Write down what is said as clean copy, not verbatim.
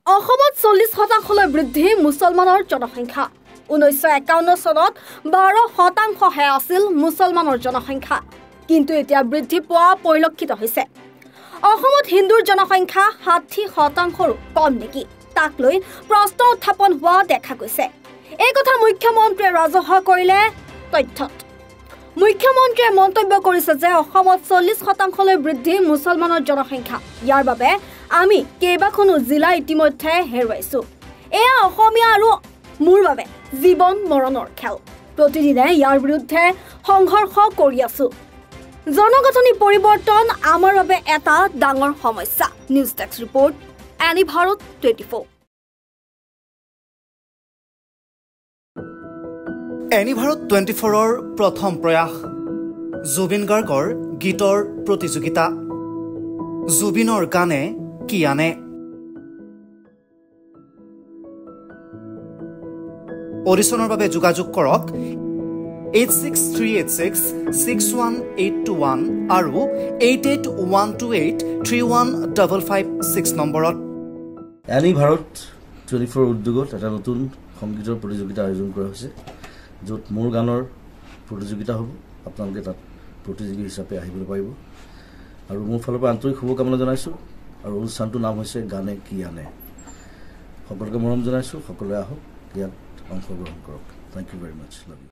অসমত 40% বৃদ্ধি মুছলমানৰ জনসংখ্যা 1951 চনত 12% আছিল মুছলমানৰ জনসংখ্যা কিন্তু এতিয়া বৃদ্ধি পোৱা পৰিলক্ষিত হৈছে অসমত হিন্দুৰ জনসংখ্যা 60%ৰো কম নেকি তাক লৈ প্ৰশ্ন উত্থাপন হোৱা দেখা গৈছে এই কথা মুখ্যমন্ত্ৰীয়ে ৰাজহুৱা কৰিলে তথ্যত মুখ্যমন্ত্ৰীয়ে মন্তব্য কৰিছে যে অসমত 40% লৈ বৃদ্ধি মুছলমানৰ জনসংখ্যা ইয়াৰ বাবে আমি কেইবাখনো জিলা ইতিমধ্যে হেৰুৱাইছো এয়া অসমীয়া আৰু মোৰ বাবে জীৱন মৰণৰ খেল প্ৰতিদিনে ইয়াৰ বিৰুদ্ধে সংঘৰ্ষ কৰি আছো জনগঠনী পৰিৱৰ্তন আমাৰ বাবে এটা ডাঙৰ সমস্যা নিউজ টেক্স ৰিপৰ্ট এনি ভাৰত 24 এনি ভাৰত 24ৰ প্ৰথম প্ৰয়াস জুবিন গাৰ্গৰ গীতৰ প্ৰতিযোগিতা জুবিনৰ গানে কি আনে অডিশ্যনৰ বাবে যোগাযোগ কৰক 8638661821 আৰু 8812831556 নম্বৰত এনি ভাৰত 24 উদ্যোগত এটা নতুন সংগীতৰ প্ৰতিযোগিতা আয়োজন কৰা হৈছে য'ত মোৰ গানৰ প্ৰতিযোগিতা হ'ব আপোনালোকে তাত প্ৰতিযোগী হিচাপে আহিবলৈ পাৰিব আৰু মোৰ ফালৰ পৰা আন্তৰিক শুভকামনা জনাইছোঁ আৰু অনুষ্ঠানটোৰ নাম হৈছে গানে কি আনে সকলোকে মৰম জনাইছোঁ সকলোৱে আহক ইয়াত অংশগ্ৰহণ কৰক thank you very much love you